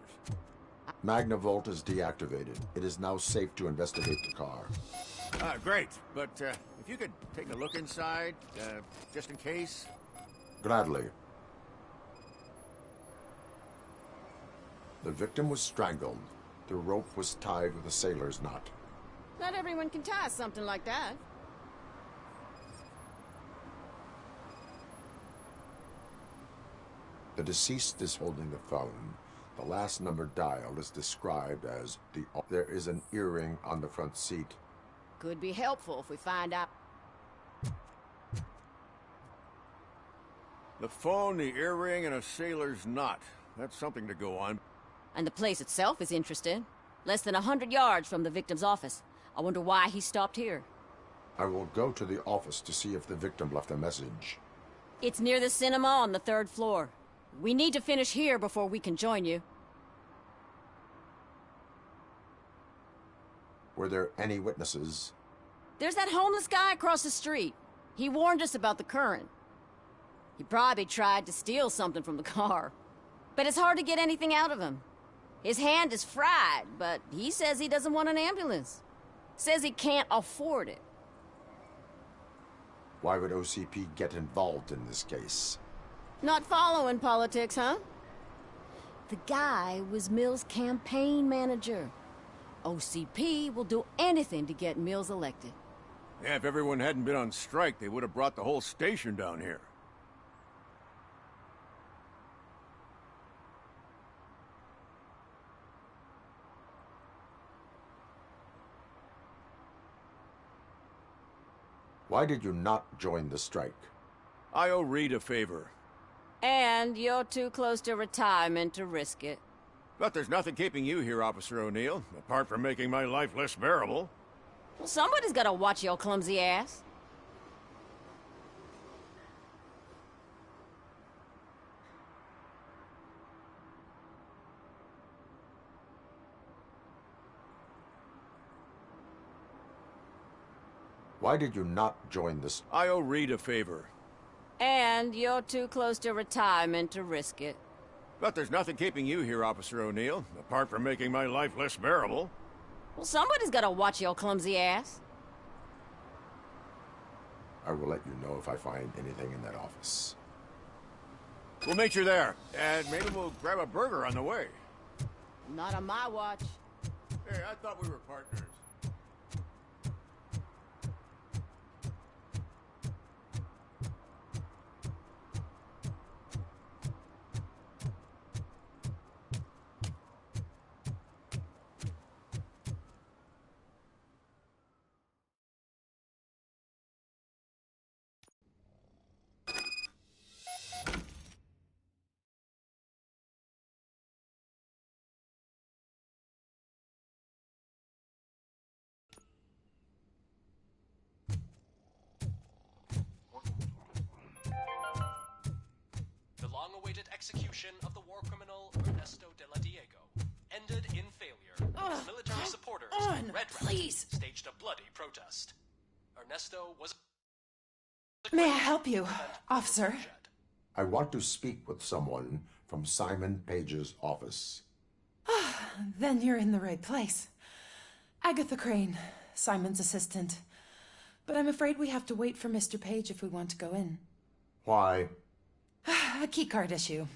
Magnavolt is deactivated. It is now safe to investigate the car. Great. But if you could take a look inside, just in case. Gladly. The victim was strangled. The rope was tied with a sailor's knot. Not everyone can tie something like that. The deceased is holding the phone. The last number dialed is described as the... There is an earring on the front seat. Could be helpful if we find out. The phone, the earring, and a sailor's knot. That's something to go on. And the place itself is interesting. Less than 100 yards from the victim's office. I wonder why he stopped here. I will go to the office to see if the victim left a message. It's near the cinema on the 3rd floor. We need to finish here before we can join you. Were there any witnesses? There's that homeless guy across the street. He warned us about the current. He probably tried to steal something from the car. But it's hard to get anything out of him. His hand is fried, but he says he doesn't want an ambulance. Says he can't afford it. Why would OCP get involved in this case? Not following politics, huh? The guy was Mills' campaign manager. OCP will do anything to get Mills elected. Yeah, if everyone hadn't been on strike, they would have brought the whole station down here. Why did you not join the strike? I owe Reed a favor. And you're too close to retirement to risk it. But there's nothing keeping you here, Officer O'Neill, apart from making my life less bearable. Well, somebody's gotta watch your clumsy ass. Why did you not join the... I owe Reed a favor. And you're too close to retirement to risk it. But there's nothing keeping you here, Officer O'Neill, apart from making my life less bearable. Well, somebody's gotta watch your clumsy ass. I will let you know if I find anything in that office. We'll meet you there, and maybe we'll grab a burger on the way. Not on my watch. Hey, I thought we were partners. Execution of the war criminal Ernesto de la Diego ended in failure as military supporters of Red Rat staged a bloody protest. Ernesto was... May I help you, officer? I want to speak with someone from Simon Page's office. Then you're in the right place. Agatha Crane, Simon's assistant. But I'm afraid we have to wait for Mr. Page if we want to go in. Why? A keycard issue.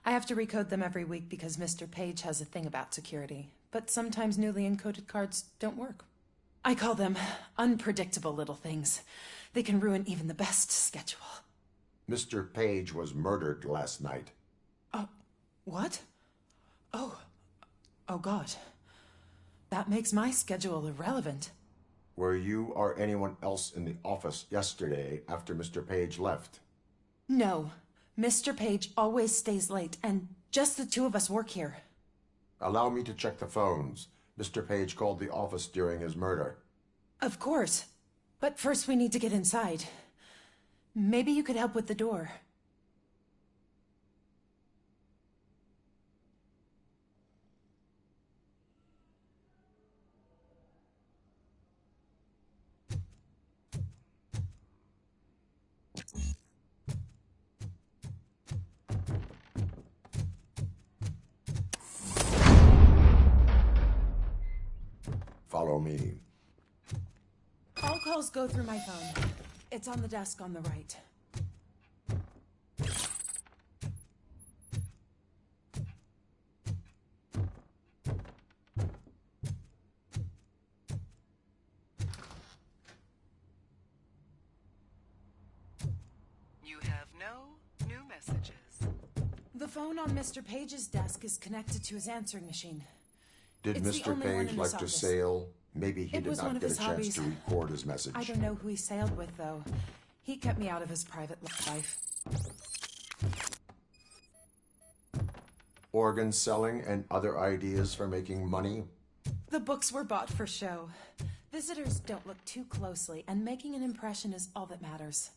I have to recode them every week because Mr. Page has a thing about security. But sometimes newly encoded cards don't work. I call them unpredictable little things. They can ruin even the best schedule. Mr. Page was murdered last night. What? Oh God. That makes my schedule irrelevant. Were you or anyone else in the office yesterday after Mr. Page left? No. Mr. Page always stays late, and just the two of us work here. Allow me to check the phones. Mr. Page called the office during his murder. Of course. But first we need to get inside. Maybe you could help with the door. Follow me. All calls go through my phone. It's on the desk on the right. You have no new messages. The phone on Mr. Page's desk is connected to his answering machine. Did It's the Mr. only one Page in like his to office. sail? Maybe he It did was one not of get a his chance hobbies. to record his message. I don't know who he sailed with, though. He kept me out of his private life. Organ selling and other ideas for making money? The books were bought for show. Visitors don't look too closely, and making an impression is all that matters.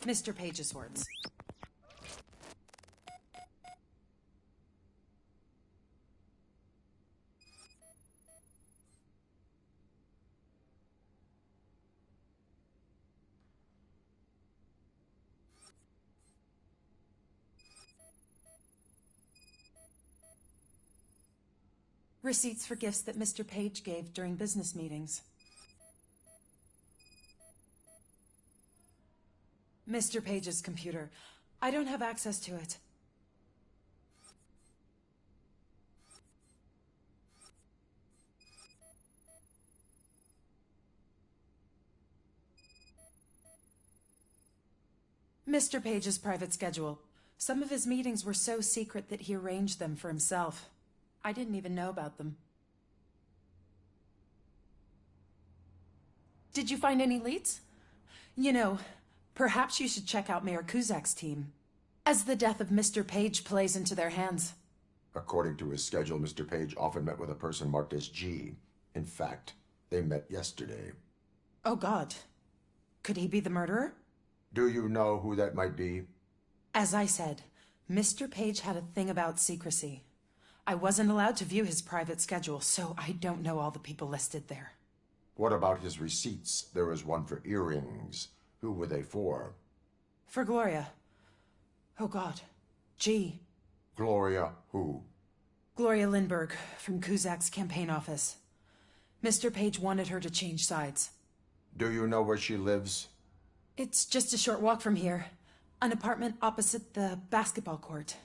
Mr. Page's words. Receipts for gifts that Mr. Page gave during business meetings. Mr. Page's computer. I don't have access to it. Mr. Page's private schedule. Some of his meetings were so secret that he arranged them for himself. I didn't even know about them. Did you find any leads? You know, perhaps you should check out Mayor Kuzak's team, as the death of Mr. Page plays into their hands. According to his schedule, Mr. Page often met with a person marked as G. In fact, they met yesterday. Oh, God. Could he be the murderer? Do you know who that might be? As I said, Mr. Page had a thing about secrecy. I wasn't allowed to view his private schedule, so I don't know all the people listed there. What about his receipts? There was one for earrings. Who were they for? For Gloria. Oh, God. G. Gloria who? Gloria Lindbergh, from Kuzak's campaign office. Mr. Page wanted her to change sides. Do you know where she lives? It's just a short walk from here. An apartment opposite the basketball court.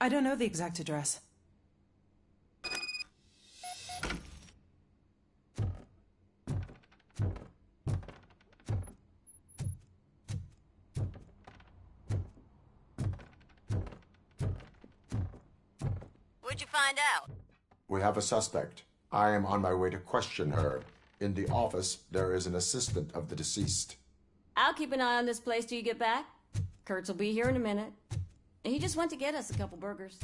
I don't know the exact address. What'd you find out? We have a suspect. I am on my way to question her. In the office, there is an assistant of the deceased. I'll keep an eye on this place till you get back. Kurtz will be here in a minute. He just went to get us a couple burgers.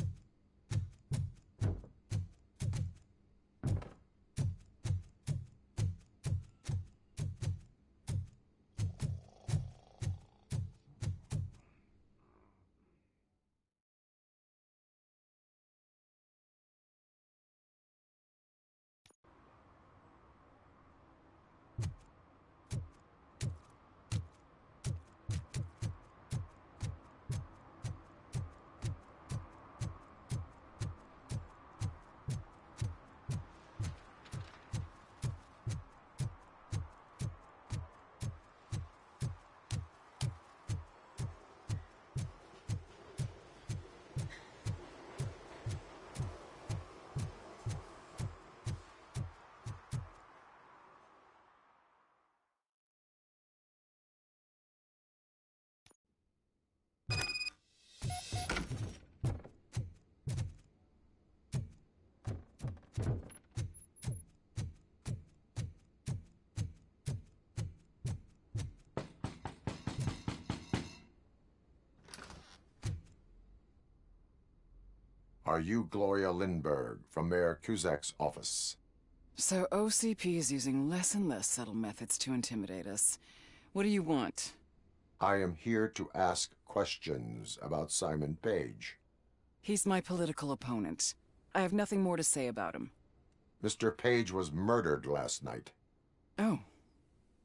Are you Gloria Lindbergh from Mayor Kuzak's office? So OCP is using less and less subtle methods to intimidate us. What do you want? I am here to ask questions about Simon Page. He's my political opponent. I have nothing more to say about him. Mr. Page was murdered last night. Oh,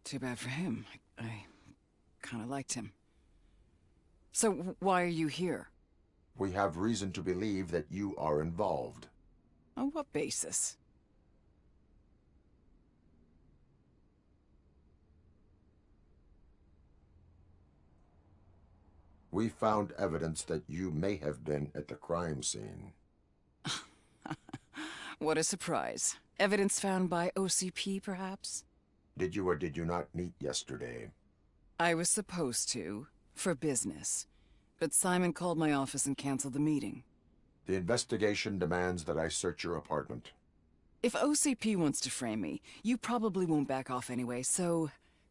too bad for him. I kind of liked him. So why are you here? We have reason to believe that you are involved. On what basis? We found evidence that you may have been at the crime scene. What a surprise. Evidence found by OCP, perhaps? Did you or did you not meet yesterday? I was supposed to, for business. But Simon called my office and canceled the meeting. The investigation demands that I search your apartment. If OCP wants to frame me, you probably won't back off anyway, so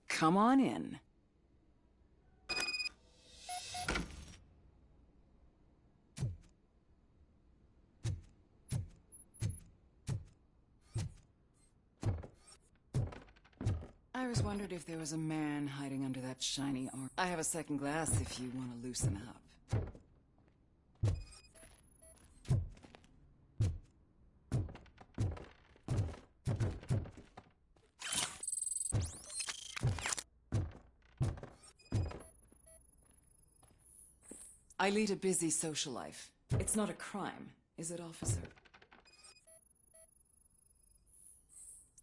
come on in. I always wondered if there was a man hiding under that shiny arm. I have a second glass if you want to loosen up. I lead a busy social life. It's not a crime, is it, officer?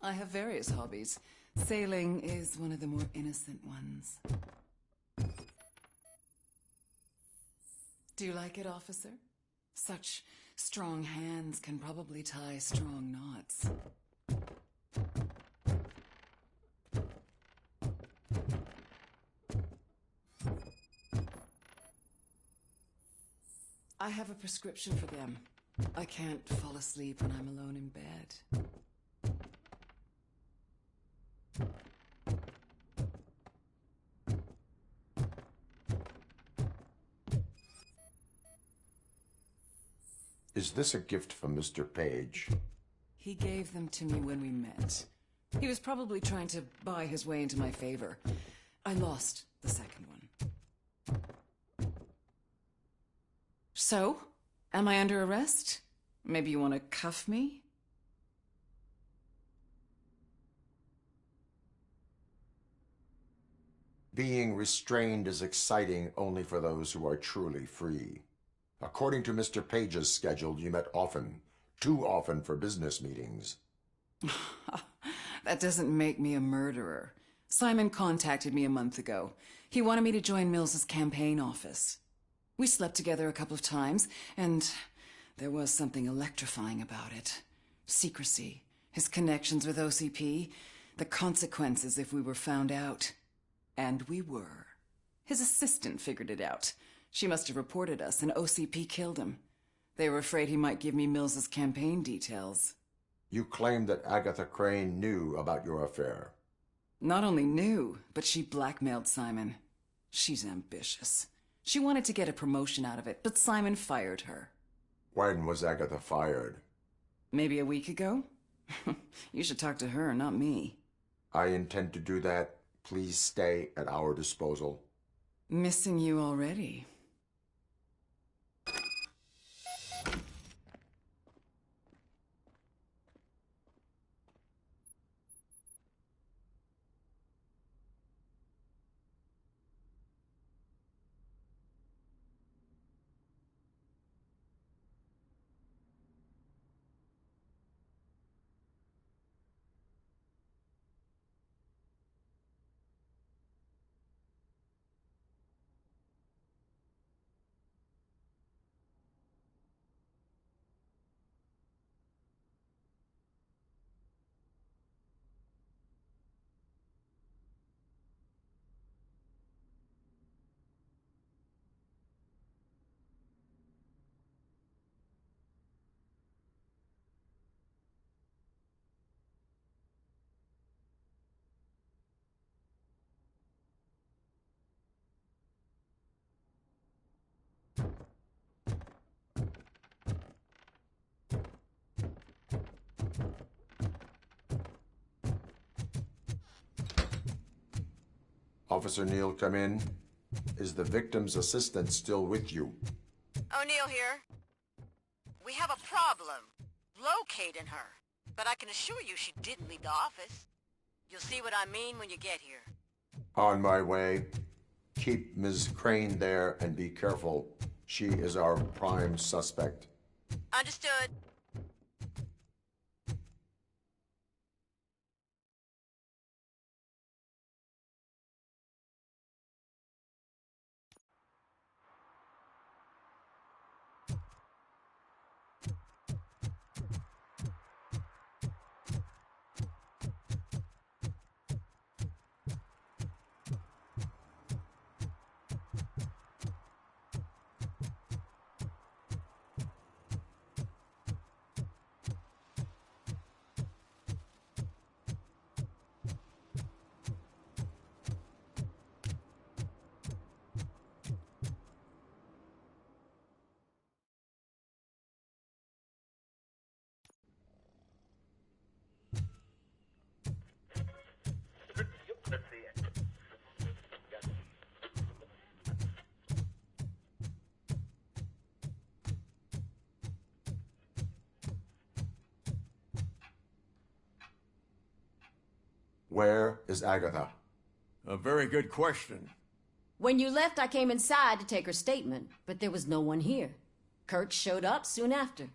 I have various hobbies. Sailing is one of the more innocent ones. Do you like it, officer? Such strong hands can probably tie strong knots. I have a prescription for them. I can't fall asleep when I'm alone in bed. Is this a gift from Mr. Page? He gave them to me when we met. He was probably trying to buy his way into my favor. I lost the second one. So, am I under arrest? Maybe you want to cuff me? Being restrained is exciting only for those who are truly free. According to Mr. Page's schedule, you met often, too often for business meetings. That doesn't make me a murderer. Simon contacted me a month ago. He wanted me to join Mills's campaign office. We slept together a couple of times, and there was something electrifying about it. Secrecy, his connections with OCP, the consequences if we were found out. And we were. His assistant figured it out. She must have reported us, and OCP killed him. They were afraid he might give me Mills's campaign details. You claimed that Agatha Crane knew about your affair. Not only knew, but she blackmailed Simon. She's ambitious. She wanted to get a promotion out of it, but Simon fired her. When was Agatha fired? Maybe a week ago? You should talk to her, not me. I intend to do that. Please stay at our disposal. Missing you already. Officer Neal, come in. Is the victim's assistant still with you? O'Neill here. We have a problem locating her, but I can assure you she didn't leave the office. You'll see what I mean when you get here. On my way. Keep Ms. Crane there and be careful. She is our prime suspect. Understood. Where is Agatha? A very good question. When you left, I came inside to take her statement, but there was no one here. Kurt showed up soon after.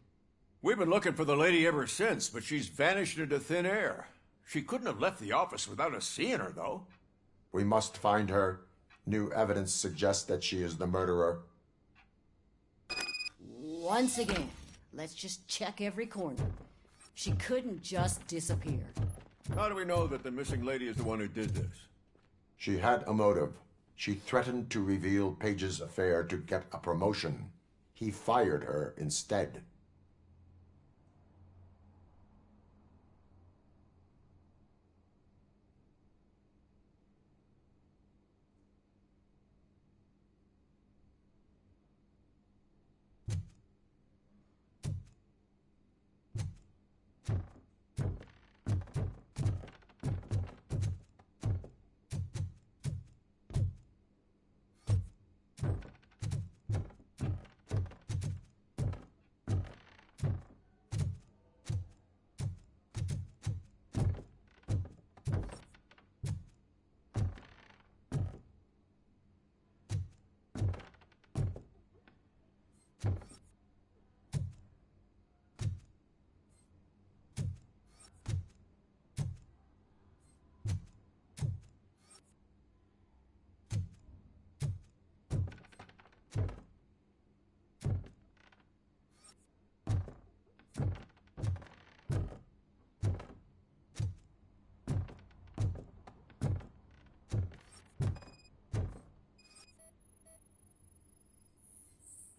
We've been looking for the lady ever since, but she's vanished into thin air. She couldn't have left the office without us seeing her, though. We must find her. New evidence suggests that she is the murderer. Once again, let's just check every corner. She couldn't just disappear. How do we know that the missing lady is the one who did this? She had a motive. She threatened to reveal Page's affair to get a promotion. He fired her instead.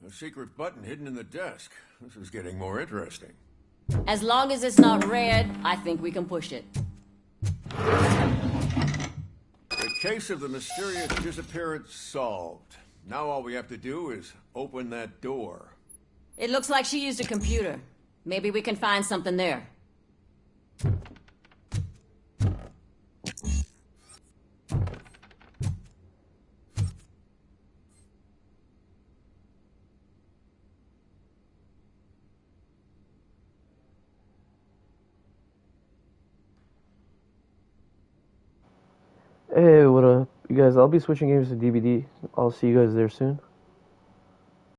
A secret button hidden in the desk. This is getting more interesting. As long as it's not red, I think we can push it. The case of the mysterious disappearance solved. Now all we have to do is open that door. It looks like she used a computer. Maybe we can find something there. Hey, what up? You guys, I'll be switching games to DVD. I'll see you guys there soon.